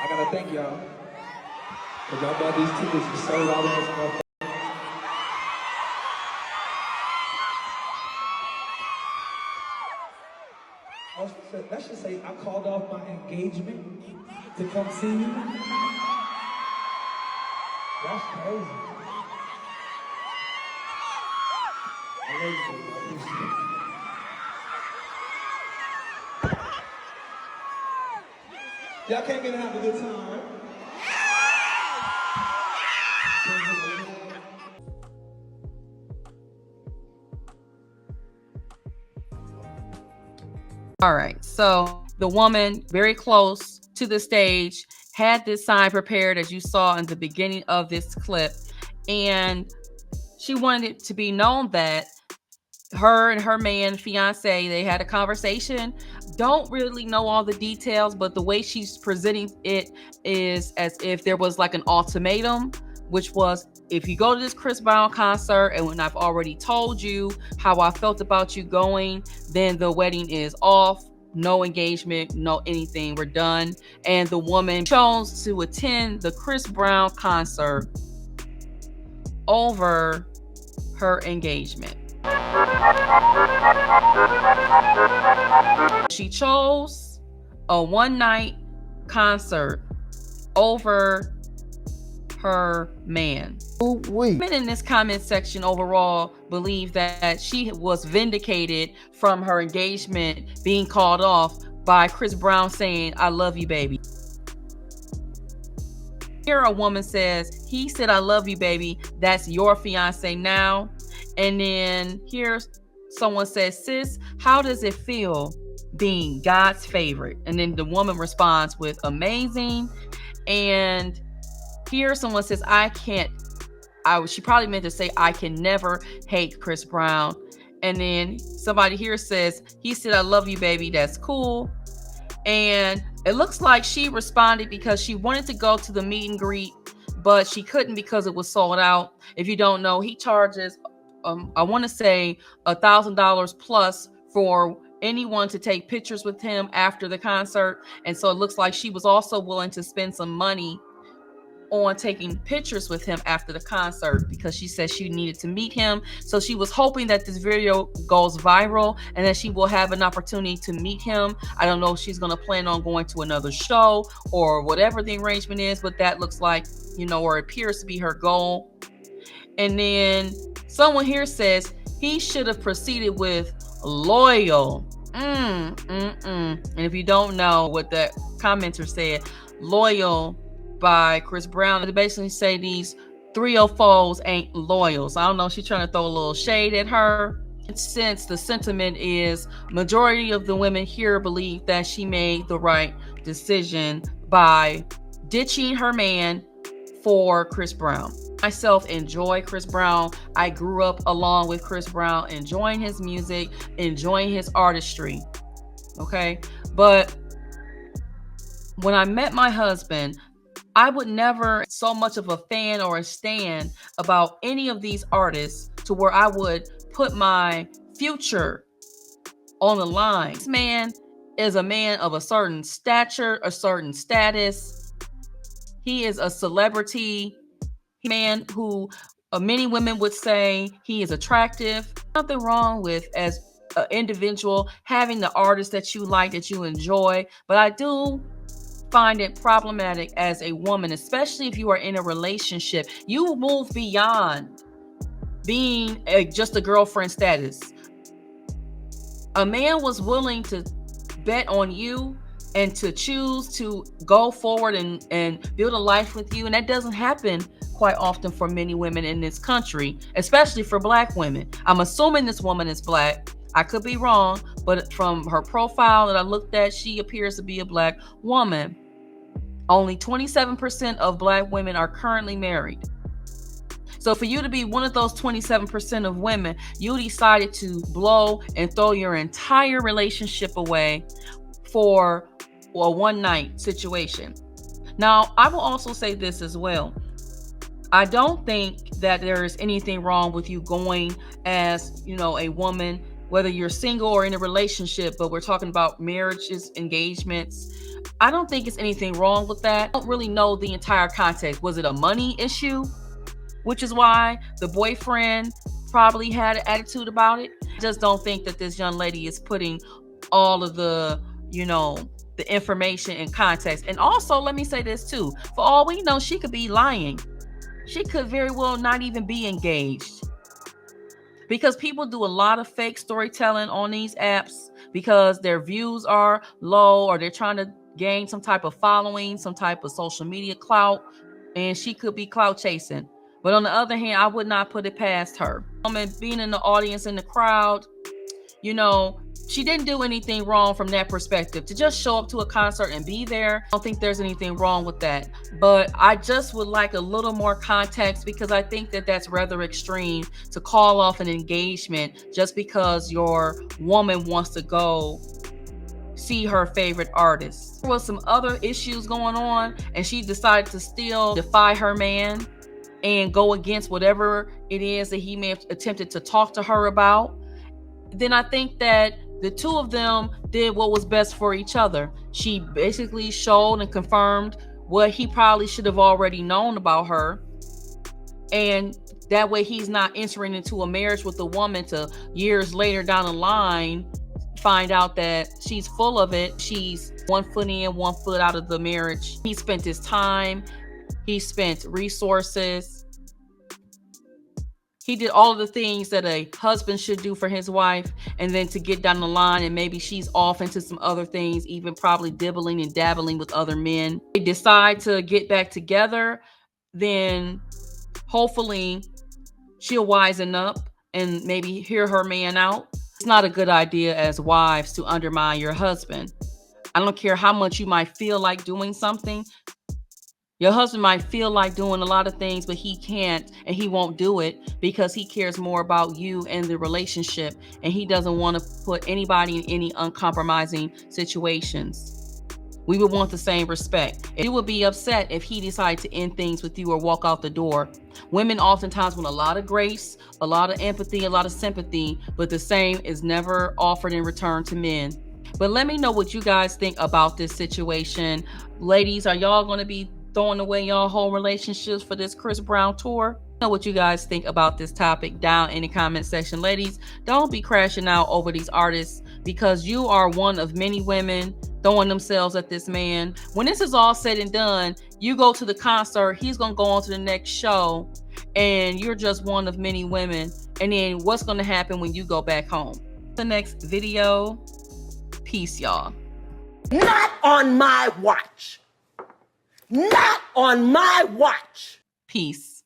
I gotta thank y'all. Cause y'all bought these tickets for so long in this motherfucker. Let's just say I called off my engagement to come see you. That's crazy. I love you, baby. I appreciate it. Y'all came in and have a good time, right? All right, so the woman very close to the stage had this sign prepared, as you saw in the beginning of this clip, and she wanted it to be known that her and her man, fiance, they had a conversation. Don't really know all the details, but the way she's presenting it is as if there was like an ultimatum, which was, if you go to this Chris Brown concert, and when I've already told you how I felt about you going, then the wedding is off. No engagement, no anything. We're done. And the woman chose to attend the Chris Brown concert over her engagement. She chose a one-night concert over her man. Women in this comment section overall believe that she was vindicated from her engagement being called off by Chris Brown saying, "I love you, baby." Here a woman says, "He said, 'I love you, baby.' That's your fiance now." And then here's someone says, "Sis, how does it feel being God's favorite?" And then the woman responds with, "Amazing." And here someone says, she probably meant to say, "I can never hate Chris Brown." And then somebody here says, "He said, 'I love you, baby.' That's cool." And it looks like she responded because she wanted to go to the meet and greet, but she couldn't because it was sold out. If you don't know, he charges, I want to say $1,000 plus for anyone to take pictures with him after the concert. And so it looks like she was also willing to spend some money on taking pictures with him after the concert because she said she needed to meet him. So she was hoping that this video goes viral and that she will have an opportunity to meet him. I don't know if she's going to plan on going to another show or whatever the arrangement is, but that looks like, or appears to be her goal. And then someone here says he should have proceeded with loyal. And if you don't know what that commenter said, loyal by Chris Brown, they basically say these 304s ain't loyal. So I don't know, she's trying to throw a little shade at her. Since the sentiment is majority of the women here believe that she made the right decision by ditching her man for Chris Brown. Myself enjoy Chris Brown. I grew up along with Chris Brown, enjoying his music, enjoying his artistry. Okay, but when I met my husband, I would never so much of a fan or a stan about any of these artists to where I would put my future on the line. This man is a man of a certain stature, a certain status. He is a celebrity man who many women would say he is attractive. Nothing wrong with, as an individual, having the artist that you like, that you enjoy, but I do find it problematic as a woman, especially if you are in a relationship. You move beyond being just a girlfriend status. A man was willing to bet on you and to choose to go forward and build a life with you, and that doesn't happen quite often for many women in this country, especially for Black women. I'm assuming this woman is Black. I could be wrong, but from her profile that I looked at, she appears to be a Black woman. Only 27% of Black women are currently married. So for you to be one of those 27% of women, you decided to blow and throw your entire relationship away for a one-night situation. Now, I will also say this as well. I don't think that there is anything wrong with you going as, a woman, whether you're single or in a relationship, but we're talking about marriages, engagements. I don't think it's anything wrong with that. I don't really know the entire context. Was it a money issue? Which is why the boyfriend probably had an attitude about it. I just don't think that this young lady is putting all of the, the information in context. And also, let me say this too. For all we know, she could be lying. She could very well not even be engaged. Because people do a lot of fake storytelling on these apps because their views are low or they're trying to gain some type of following, some type of social media clout, and she could be clout chasing. But on the other hand, I would not put it past her. Being in the audience, in the crowd, she didn't do anything wrong from that perspective. To just show up to a concert and be there, I don't think there's anything wrong with that. But I just would like a little more context because I think that that's rather extreme to call off an engagement just because your woman wants to go see her favorite artist. There was some other issues going on and she decided to still defy her man and go against whatever it is that he may have attempted to talk to her about. Then I think that the two of them did what was best for each other. She basically showed and confirmed what he probably should have already known about her. And that way he's not entering into a marriage with a woman to years later down the line find out that she's full of it. She's 1 foot in, 1 foot out of the marriage. He spent his time. He spent resources. He did all of the things that a husband should do for his wife. And then to get down the line and maybe she's off into some other things, even probably dibbling and dabbling with other men. They decide to get back together, then hopefully she'll wisen up and maybe hear her man out. It's not a good idea as wives to undermine your husband. I don't care how much you might feel like doing something. Your husband might feel like doing a lot of things, but he can't and he won't do it because he cares more about you and the relationship, and he doesn't want to put anybody in any uncompromising situations. We would want the same respect. You would be upset if he decided to end things with you or walk out the door. Women oftentimes want a lot of grace, a lot of empathy, a lot of sympathy, but the same is never offered in return to men. But let me know what you guys think about this situation. Ladies, are y'all going to be throwing away y'all whole relationships for this Chris Brown tour? Know what you guys think about this topic down in the comment section. Ladies, don't be crashing out over these artists because you are one of many women throwing themselves at this man. When this is all said and done, you go to the concert, he's going to go on to the next show, and you're just one of many women. And then what's going to happen when you go back home? The next video. Peace, y'all. Not on my watch. Not on my watch. Peace.